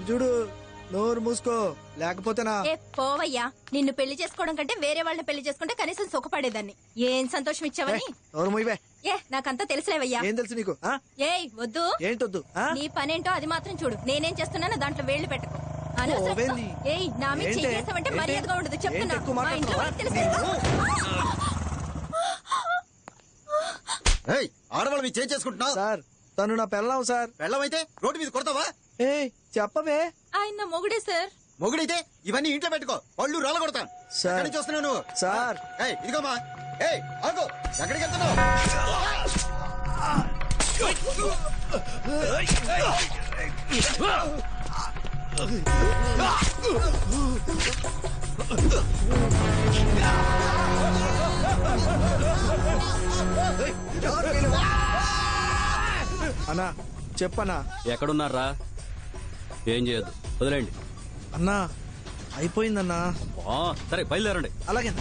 చూడు నోరు మూసుకో లేకపోతేనా. పోవయ్యా, నిన్ను పెళ్లి చేసుకోవడం కంటే వేరే వాళ్ళని పెళ్లి చేసుకుంటే కనీసం సుఖపడేదాన్ని. ఏం సంతోషం ఇచ్చావని. నోరు మూయవే. నాకంతా తెలుసులేవయ్యా. ఏం తెలుసు నీకు? వద్దు. ఏంటొద్దు? నీ పనేంటో అది మాత్రం చూడు. నేనేం చేస్తున్నానో దాంట్లో వేళ్లు పెట్టుకో. నా మీద చేసావంటే మర్యాదగా ఉండదు చెప్తున్నా. ఆడవాళ్ళు మీరు చేంజ్ చేసుకుంటున్నా సార్. తను నా పెళ్ళాం సార్. పెళ్ళమైతే రోడ్డు మీద కొడతావా? చెప్పవే. ఆయన మొగుడే సార్. మొగుడైతే ఇవన్నీ ఇంట్లో పెట్టుకో, పళ్ళు రాళ్ళ కొడతాను. సార్ చూస్తున్నాను సార్. ఇదిగోమా. ఆగు, ఎక్కడికి వెళ్తున్నావు? అన్నా చెప్పన్నా. ఎక్కడున్నారా? ఏం చేయొద్దు, వదిలేండి. అన్నా అయిపోయిందన్నా. సరే బయలుదేరండి. అలాగే.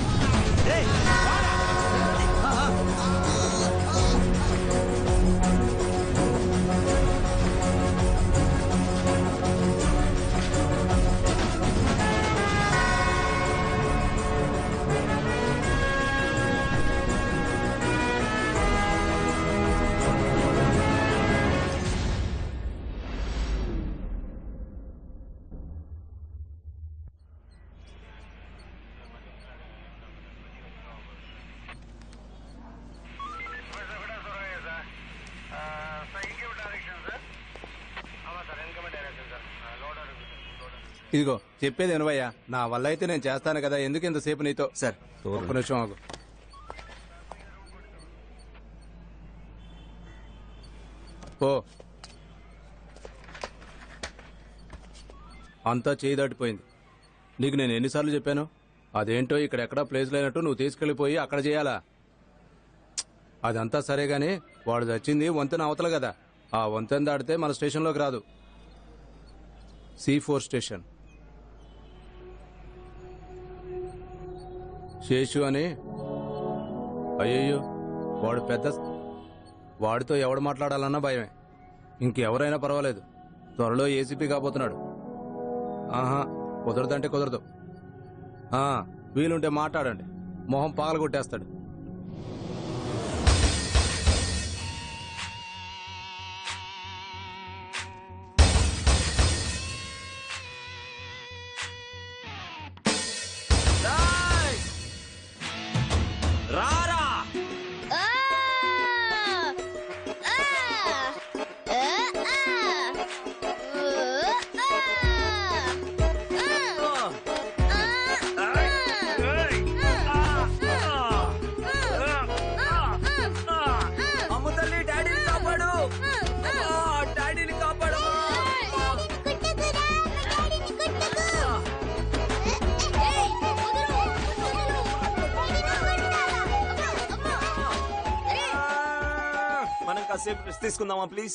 ఇదిగో చెప్పేది వినవయ్యా. నా వల్ల అయితే నేను చేస్తాను కదా, ఎందుకు ఇంతసేపు నీతో? సార్ ఒక్క నిమిషం ఆగు. ఓ అంతా చేయి దాటిపోయింది. నీకు నేను ఎన్నిసార్లు చెప్పాను? అదేంటో ఇక్కడెక్కడా ప్లేస్ లేనట్టు నువ్వు తీసుకెళ్లిపోయి అక్కడ చేయాలా? అదంతా సరే గాని వాడు చచ్చింది వంతెన అవతల కదా. ఆ వంతెన దాటితే మన స్టేషన్లోకి రాదు. C4 station. శేషు అని. అయ్యయ్యో, వాడు పెద్ద. వాడితో ఎవడు మాట్లాడాలన్నా భయమే. ఇంకెవరైనా పర్వాలేదు. త్వరలో ఏసీపీ కాబోతున్నాడు. ఆహా, కుదరదంటే కుదరదు. వీలుంటే మాట్లాడండి, మొహం పాగలు కొట్టేస్తాడు. తీసుకుందామా ప్లీజ్?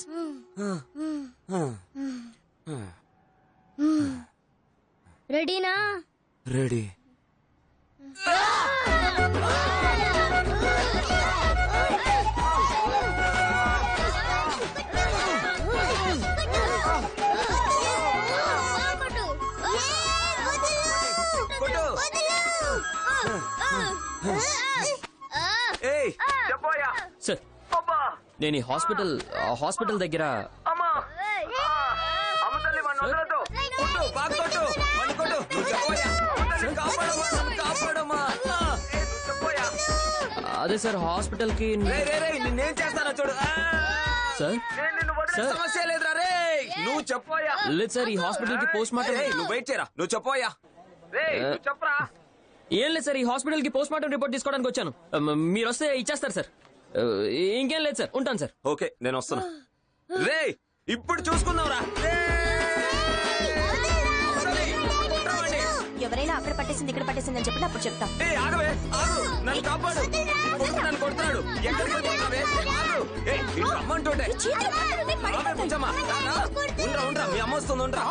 రెడీనా? రెడీ. సార్, నేను ఈ హాస్పిటల్ దగ్గర అదే సార్ హాస్పిటల్ కి. నేనేం చేస్తానో చూడు సార్. సమస్య లేదురా రే, నువ్వు చెప్పోయా. లేదు సార్, ఈ హాస్పిటల్ కి పోస్ట్ మార్టం. నువ్వు వెయిట్ చేయరా, నువ్వు చెప్పోయా. చెప్పరా. ఏం లేదు సార్, ఈ హాస్పిటల్ కి పోస్ట్ మార్టం రిపోర్ట్ తీసుకోవడానికి వచ్చాను. మీరు వస్తే ఇచ్చేస్తారు సార్. ఇంకేం లేదు సార్, ఉంటాను సార్. ఓకే, నేను వస్తున్నా. రే ఇప్పుడు చూసుకుందాంరా. ఎవరైనా అక్కడ పట్టేసింది ఇక్కడ పట్టేసింది అని చెప్పి అప్పుడు చెప్తాం. ఆగవే, ఆగు, నన్ను కాపాడు. నన్ను కొడుతున్నాడు. ఎక్కడికి వెళ్ళిపోతున్నావే? ఆగు. రమ్మంటుంటే ఉండరా ఉండరా, మీ అమ్మ వస్తుంది. ఉండరా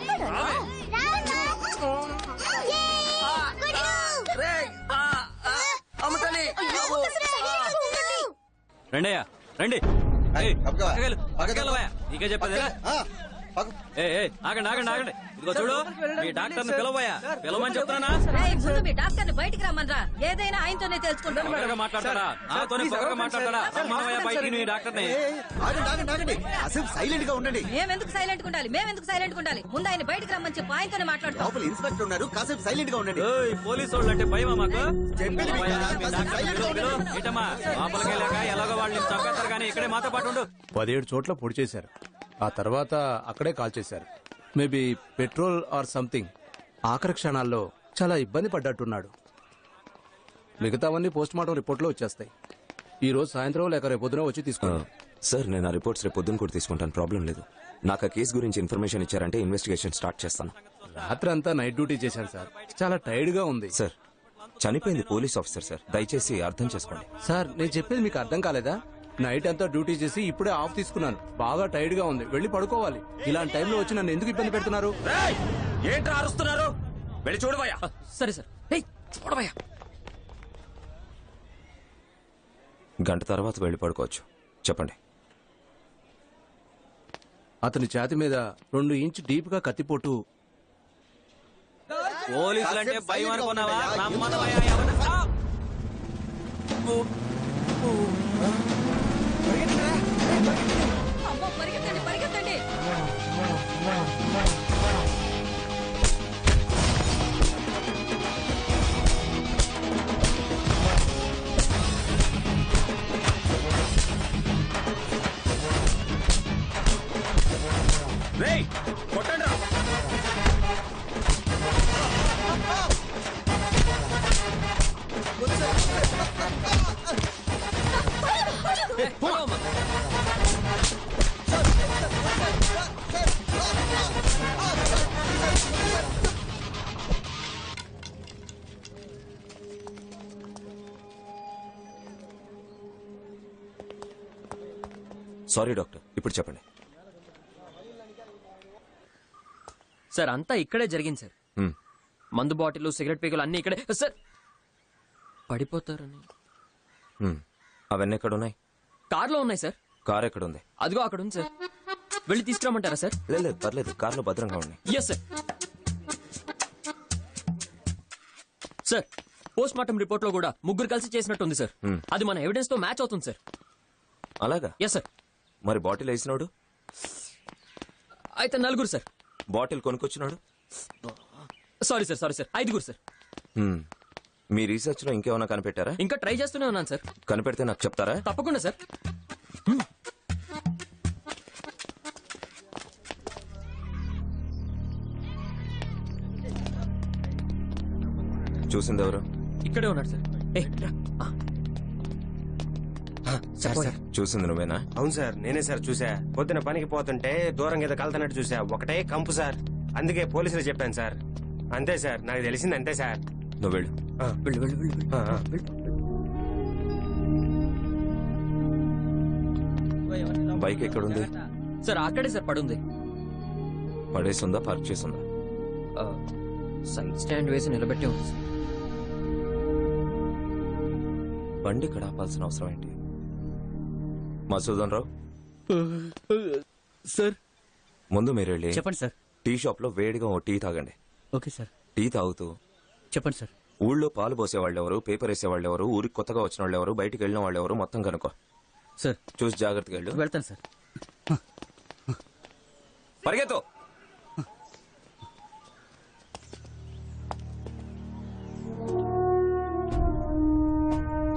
అమ్మతల్లి. రండయ్యా రండి. నీకే చెప్పేది ఆగు. ఆగండి ఆగండి ఆగండి ఇదిగో చూడు మీ డాక్టర్ ని పిలవయ్యా పిలవమని చెప్తానా ఏయ్, ముందు మీ డాక్టర్ బయటికి రమ్మనరా. ఏదైనా ఆయనతోనే తెలుసుకుంటాను. పొగరగా మాట్లాడతాడా నాతోనే పొగరగా మాట్లాడతాడా రమ్మనవయ్యా బయటికి నీ డాక్టర్ ని ఆగండి కాసేపు సైలెంట్ గా ఉండండి. మేమెందుకు సైలెంట్ ఉండాలి? మేమెందుకు సైలెంట్ ఉండాలి? ముందు ఆయన బయటికి రమ్మని చెప్పి ఆయనతోనే మాట్లాడతాం. లోపల ఇన్స్పెక్టర్ ఉన్నారు, కాసేపు సైలెంట్ గా ఉండండి. పోలీసు వాళ్ళు అంటే భయమా మాకు చెప్పేది పోయా, వింటారా? మీ కాసేపు డాక్టర్ silent గా పిలువు, ఉండండి. ఏంటమ్మా లోపలికి వెళ్ళాక ఎలాగో వాళ్ళని చంపేస్తారు కానీ ఇక్కడే మాతో పాటు ఉండు 17 చోట్ల పొడి చేశారు. ఆ తర్వాత అక్కడే కాల్ చేశారు. Maybe petrol or something. ఆఖరి క్షణాల్లో చాలా ఇబ్బంది పడ్డట్టున్నాడు. మిగతావన్నీ పోస్ట్ మార్టం రిపోర్ట్లో వచ్చేస్తాయి. ఈ రోజు సాయంత్రం లేక రేపొద్దున వచ్చి తీసుకున్నాను. సార్ నేను ఆ రిపోర్ట్స్ రేపు పొద్దున్న కూడా తీసుకుంటాను, ప్రాబ్లం లేదు. నాకు ఆ కేసు గురించి ఇన్ఫర్మేషన్ ఇచ్చారంటే ఇన్వెస్టిగేషన్ స్టార్ట్ చేస్తాను. రాత్రి అంతా నైట్ డ్యూటీ చేశాను సార్. చాలా టైర్డ్ గా ఉంది. సార్ చనిపోయింది పోలీస్ ఆఫీసర్ సార్, దయచేసి అర్థం చేసుకోండి. సార్ నేను చెప్పేది మీకు అర్థం కాలేదా? నైట్ అంతా డ్యూటీ చేసి ఇప్పుడే ఆఫ్ తీసుకున్నాను. బాగా టైర్డ్ గా ఉంది, వెళ్ళి పడుకోవాలి. ఇలాంటి టైంలో వచ్చి నన్ను ఎందుకు ఇబ్బంది పెడుతున్నారు? ఏంట్రా అరుస్తున్నారు? వెళ్ళి చూడవయ్యా. సరే సార్ చూడవయ్యా గంట తర్వాత వెళ్ళి పడుకోవచ్చు. చెప్పండి. అతని ఛాతి మీద 2 ఇంచ్ డీప్ గా కత్తిపోటు. పోలీసులు అంటే భయం అనుకున్నావా రమ్మనవయ్యా ఎవరు అమ్మో, పరిగెత్తండి పరిగెత్తండి. రేయ్ కొట్టండి రా. సారీ డాక్టర్, ఇప్పుడు చెప్పండి. సార్ అంతా ఇక్కడే జరిగింది సార్. హ్మ్. మందు బాటిల్ సిగరెట్ పీకులు అన్ని ఇక్కడే సార్. పడిపోతారని హ్మ్. అవన్నీ ఎక్కడున్నాయి? కార్లో ఉన్నాయి సార్. కార్ ఎక్కడుంది? అదిగో అక్కడ ఉంది సార్. వెళ్ళి తీసుకురమ్మంటారా సార్? లేదు పర్లేదు, కార్లో భద్రంగా ఉన్నాయి. Yes sir. Sir post mortem report లో కూడా ముగ్గురు కలిసి చేసినట్టుంది సార్. అది మన ఎవిడెన్స్ తో మ్యాచ్ అవుతుంది సార్. అలాగా? Yes sir. మరి బాటిల్ వేసినోడు? అయితే 4 సార్. బాటిల్ కొనుక్కొచ్చినాడు? Sorry sir 5 sir. హ్మ్. మీ రీసెర్చ్ లో ఇంకేమైనా కనిపెట్టారా? ఇంకా ట్రై చేస్తూనే ఉన్నాను సార్. కనిపెడితే నాకు చెప్తారా? తప్పకుండా సార్. చూసింది ఎవరు? ఇక్కడే ఉన్నాడు సార్. ఏ రా. సార్ చూసింది నువ్వేనా? అవును సార్, నేనే సార్ చూసా. పొద్దున పనికి పోతుంటే దూరం ఏదో కలుతున్నట్టు చూసా. ఒకటే కంపు సార్. అందుకే పోలీసులు చెప్పాను సార్. అంతే సార్, నాకు తెలిసింది అంతే సార్. నువ్వు వెళ్ళు. బైక్ ఎక్కడుంది? సార్ అక్కడే సార్ పడుంది. పడేసిందా పార్క్ చేసిందా? సైడ్ స్టాండ్ వేసి నిలబెట్టే ఉంది సార్. బండి ఇక్కడ ఆపాల్సిన అవసరం ఏంటి? మసూదన్ రావు సార్ ముందు మీరు వెళ్ళి చెప్పండి సార్. టీ షాప్ లో వేడిగా ఓ టీ తాగండి. Okay sir. టీ తాగుతూ చెప్పండి సార్. ఊళ్ళో పాలు పోసేవాళ్ళు ఎవరు, పేపర్ వేసేవాళ్ళు ఎవరు, ఊరికి కొత్తగా వచ్చిన వాళ్ళు ఎవరు, బయటికి వెళ్ళిన వాళ్ళు ఎవరు మొత్తం కనుకో. సార్ చూసి జాగ్రత్తగా వెళ్ళు. వెళ్తాను సార్. పరిగెత్తు.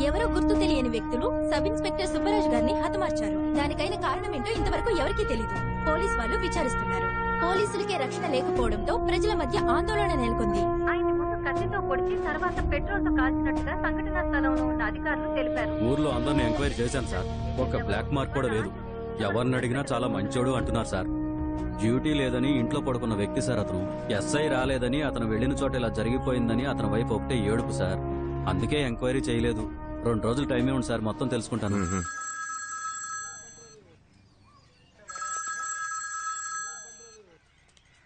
ఎవరో గుర్తు తెలియని వ్యక్తులు సబ్ ఇన్స్పెక్టర్ సుబ్బరాజ్ గారిని హతమార్చారు. దానికైన కారణం ఏంటో ఇంతవరకు ఎవరికీ తెలీదు. పోలీస్ వాళ్ళు విచారిస్తున్నారు. పోలీసులకే రక్షణ లేకపోవడంతో ప్రజల మధ్య ఆందోళన నెలకొంది. ఆయన ముందు కత్తితో పొడిచి తర్వాత పెట్రోల్ తో కాల్చినట్టుగా సంఘటనా స్థలంలో ఉన్న అధికారులు తెలిపారు. ఊర్లో అందరిని ఎంక్వైరీ చేశాను సార్. ఒక బ్లాక్ మార్క్ కూడా లేదు. ఎవరిని అడిగినా చాలా మంచోడు అంటున్నారు సార్. డ్యూటీ లేదని ఇంట్లో పడుకున్న వ్యక్తి సార్ అతను. ఎస్ఐ రాలేదని అతను వెళ్లిన చోట ఇలా జరిగిపోయిందని అతని వైపు ఒకటే ఏడుపు సార్. అందుకే ఎంక్వైరీ చేయలేదు. 2 రోజులు టైమే ఉంది సార్, మొత్తం తెలుసుకుంటాను.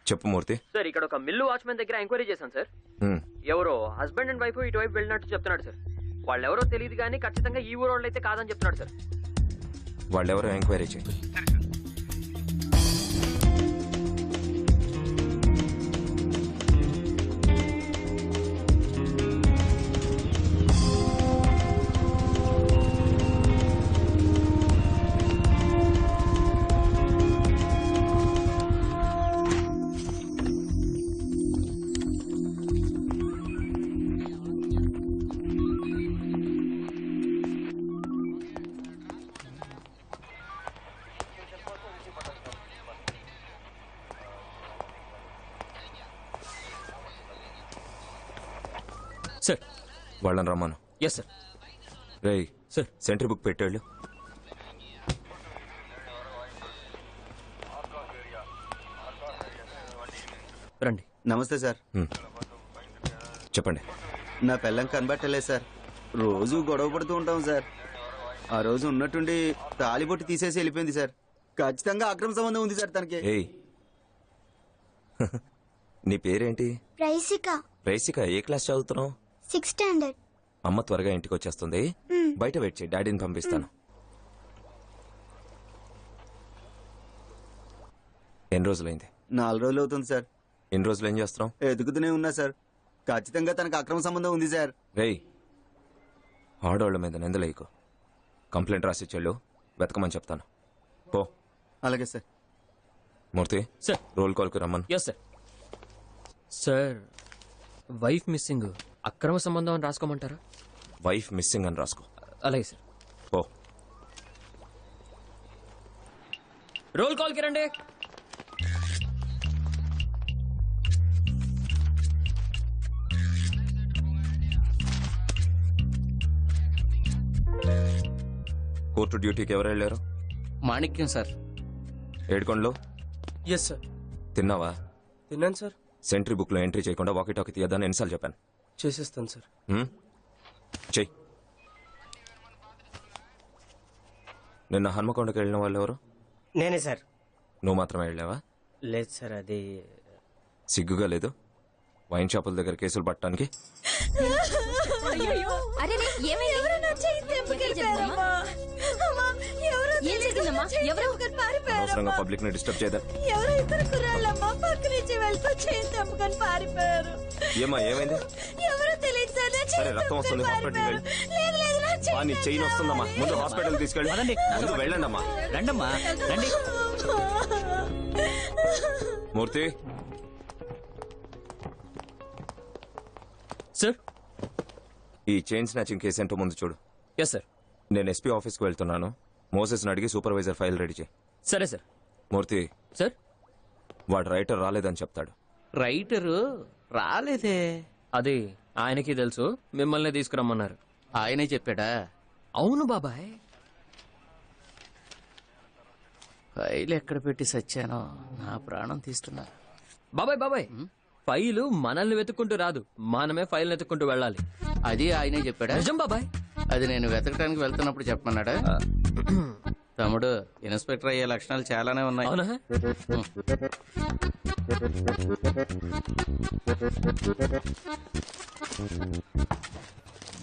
చెప్పు మూర్తి. సార్ ఇక్కడ ఒక మిల్లు వాచ్మెన్ దగ్గర ఎంక్వైరీ చేశాను సార్. ఎవరో హస్బెండ్ అండ్ వైఫ్ ఇటువైపు వెళ్ళినట్టు చెప్తున్నాడు సార్. వాళ్ళెవరో తెలియదు కానీ ఖచ్చితంగా ఈ ఊరు వాళ్ళు అయితే కాదని చెప్తున్నాడు సార్. వాళ్ళెవరో ఎంక్వైరీ చేయి. సార్. వాళ్ళని రమ్మను. Yes sir. రేయ్ సార్. సెంట్రీ బుక్ పెట్టాళ్ళు. రండి. నమస్తే సార్. చెప్పండి. నా పిల్లం కనబట్టలేదు సార్. రోజు గొడవ పడుతూ ఉంటాం సార్. ఆ రోజు ఉన్నట్టుండి తాలిబొట్టు తీసేసి వెళ్ళిపోయింది సార్. ఖచ్చితంగా అక్రమ సంబంధం ఉంది సార్ తనకి. ఏయ్ నీ పేరేంటి? రైసిక రైసిక. ఏ క్లాస్ చదువుతున్నావు? 6th standard. అమ్మ త్వరగా ఇంటికి వచ్చేస్తుంది, బయట వెయిట్ చేయి, డాడీని పంపిస్తాను. ఎన్ని రోజులైంది? 4 రోజులు అవుతుంది సార్. ఎన్ని రోజులు ఏం చేస్తున్నావు? ఎదుగుతూనే ఉన్నా సార్. ఖచ్చితంగా తనకు అక్రమ సంబంధం ఉంది సార్. రేయ్ ఆడవాళ్ళ మీద నిందలేయకు. కంప్లైంట్ రాసి చెల్లు, వెతకమని చెప్తాను. పో. అలాగే సార్. మూర్తి సార్. రోల్ కాల్కి రమ్మను. Yes sir. Sir, wife missing, అక్రమ సంబంధం అని రాసుకోమంటారా? వైఫ్ మిస్సింగ్ అని రాసుకో. అలాగే సార్. పో. రోల్ కాల్కి రండి. కోర్టు డ్యూటీకి ఎవరు వెళ్ళారు? మాణిక్యం సార్. ఏడుకొండలో ఎస్ సార్. తిన్నావా? తిన్నాను సార్. సెంట్రీ బుక్ లో ఎంట్రీ చేయకుండా వాకీ టాకీ తీయద్దని ఎన్నిసార్లు చెప్పాను? చేసేస్తాను సార్. చెయ్యి. నిన్న హన్మకొండకి వెళ్ళిన వాళ్ళు ఎవరు? నేనే సార్. నువ్వు మాత్రమే వెళ్ళావా? లేదు సార్, అది సిగ్గుగా లేదు వైన్ షాపుల దగ్గర కేసులు పట్టడానికి? అరే ఏమైంది? ఏం జరిగిందమ్మా? ఎవరు? అనవసరంగా పబ్లిక్ ని డిస్టర్బ్ చేయదా? ఏమా ఏమైంది? సరే రక్తం వస్తుంది, హాస్పిటల్కి వెళ్ళి. నీ చెయ్యి వస్తుందమ్మా, ముందు హాస్పిటల్ తీసుకెళ్ళి. ముందు వెళ్ళండి అమ్మా. రండమ్మా రండి. మూర్తి. సార్. ఈ చైన్ స్నాచింగ్ కేసు ఏంటో ముందు చూడు. Yes sir. నేను ఎస్పీ ఆఫీస్కి వెళ్తున్నాను. మోసెస్ని అడిగి సూపర్వైజర్ ఫైల్ రెడీ చేయి. సరే సార్. మూర్తి, సార్. వాడు రైటర్ రాలేదని చెప్తాడు. రైటరు రాలేదే. అది ఆయనకి తెలుసు, మిమ్మల్ని తీసుకురమ్మన్నారు. ఆయనే చెప్పాడా? అవును బాబాయ్. ఫైల్ ఎక్కడ పెట్టి సచ్చానో నా ప్రాణం తీస్తున్నా. బాబాయ్ ఫైలు మనల్ని వెతుక్కుంటూ రాదు, మనమే ఫైల్ వెతుక్కుంటూ వెళ్ళాలి. అది ఆయనే చెప్పాడా? నిజం బాబాయ్. అది నేను వెతకడానికి వెళ్తున్నప్పుడు చెప్పమన్నాడా? తమ్ముడు, ఇన్స్పెక్టర్ అయ్యే లక్షణాలు చాలానే ఉన్నాయి. అవునా?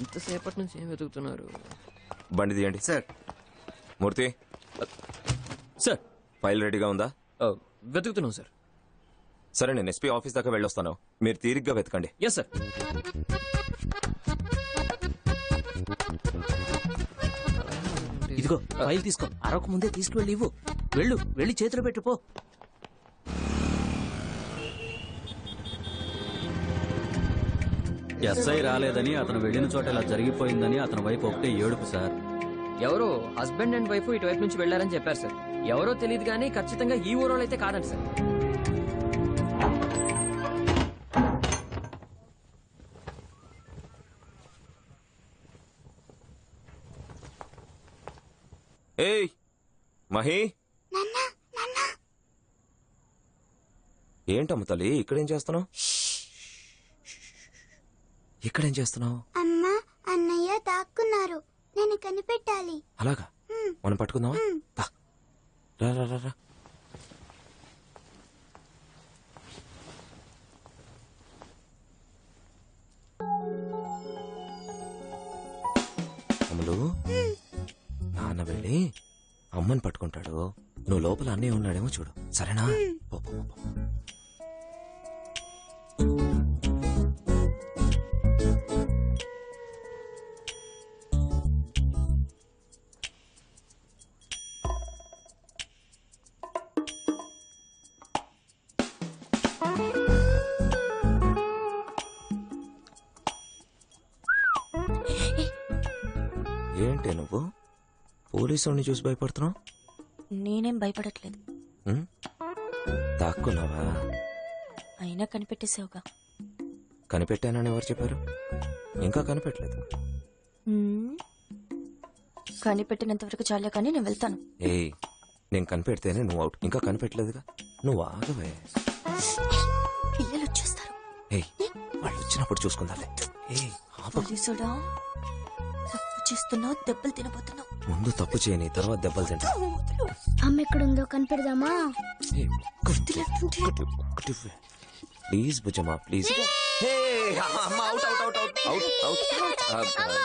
ఇంతసేపటి నుంచి ఏం వెతుకుతున్నారు? బండి తీయండి. సార్. మూర్తి, సార్. ఫైల్ రెడీగా ఉందా? వెతుకుతున్నాం సార్. సరే నేను ఎస్పీ ఆఫీస్ దాకా వెళ్ళొస్తాను, మీరు తీరిగ్గా వెతకండి. Yes sir. ఇదిగో ఫైల్ తీసుకో, అరవకు ముందే తీసుకువెళ్ళి ఇవ్వు. వెళ్ళి చేతిలో పెట్టుపో. ఎస్ఐ రాలేదని, అతను వెళ్ళిన చోట ఇలా జరిగిపోయిందని అతని వైపు ఒకటే ఏడుపు సార్. ఎవరో హస్బెండ్ అండ్ వైఫ్ ఇటువైపు నుంచి వెళ్లారని చెప్పారు సార్. ఎవరో తెలియదు కానీ ఖచ్చితంగా ఈ ఊరోళ్ళు అయితే కాదండి సార్. ఏయ్ మహి. ఏంటమ్మ తల్లి, ఇక్కడేం చేస్తున్నావు? ఇక్కడేం చేస్తున్నావు? అమ్మా అన్నయ్య దాక్కున్నారు, నేను కనిపెట్టాలి. అలాగా, మనం పట్టుకుందామా? దా. రా రా రా రా. అమ్ములు, నాన్న వెళ్ళి అమ్మని పట్టుకుంటాడు, నువ్వు లోపల అన్నయ్య ఉన్నాడేమో చూడు, సరేనా? పో, పో, పో. ఏంటి నువ్వు పోలీసుని చూసి భయపడుతున్నావు? నేనేం భయపడట్లేదు. దాక్కున్నావా? అయినా కనిపెట్టేసావుగా. కనిపెట్టానని ఎవరు చెప్పారు? ఇంకా కనిపెట్టలేదు. కనిపెట్టినంత వరకు చాలే కానీ నేను వెళ్తాను. ఏయ్, నేను కనిపెడితేనే నువ్వు అవుట్. ఇంకా కనిపెట్టలేదుగా, నువ్వు ఆగవే. పిల్లలు వచ్చేస్తారు. ఏయ్, వాళ్ళు వచ్చినప్పుడు చూసుకుందాలే. ఏయ్, ఆపు. పోలీసుడా, తప్పు చేస్తున్నావు, దెబ్బలు తినబోతున్నావు. ముందు తప్పు చేయని, తర్వాత దెబ్బలు తింటా. అమ్మ ఎక్కడుందో కనిపెడదామా? Please Bujjamma, please.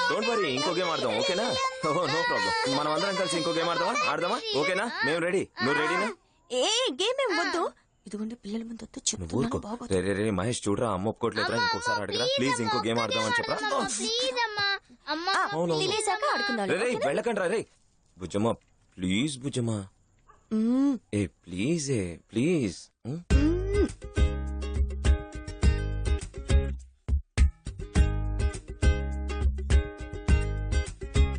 Don't worry, ఇంకో గేమ్ ఆడదాం, ఓకేనా? No problem. మనం అందరం కలిసి ఇంకో గేమ్ ఆడదామా? ఓకేనా? మేము రెడీ. నువ్వు రెడీనా? ఏ గేమ్ ఏం వద్దు. ఇదిగోండి పిల్లల ముందు వద్దు, నువ్వు ఊరుకో. చెప్తున్నాను బాగోదు. రే మహేష్, చూడరా, అమ్మ ఒప్పుకోవట్లేదురా. ఇంకోసారి అడగరా ప్లీజ్. ఇంకో గేమ్ ఆడదామని చెప్పరా. ప్లీజ్ అమ్మా. అమ్మా అవును. తినేసాక ఆడుకుందాం. రే వెళ్ళకండి రే. బుజ్జమ్మా ప్లీజ్, బుజ్జమ్మా. ఏ ప్లీజ్, ప్లీజ్.